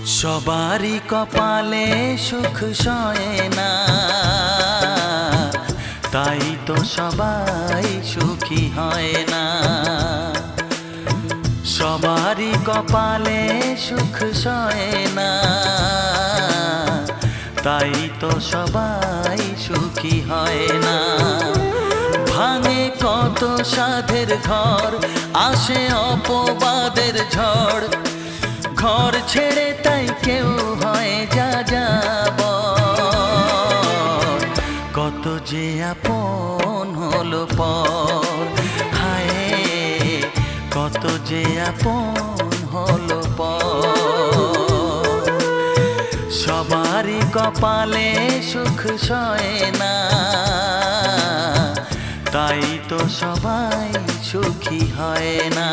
সবারই কপালে সুখ সয় না, তাই তো সবাই সুখী হয় না। সবারই কপালে সুখ সয় না, তাই তো সবাই সুখী হয় না। ভাঙে কত সাধের ঘর, আসে অপবাদের ঝড়, ঘর ছেড়ে তাই কেউ হয় যা যাব। কত যে আপন হলো পর, হায় কত যে আপন হলো পর। সবারই কপালে সুখ সয় না, তাই তো সবাই সুখী হয় না।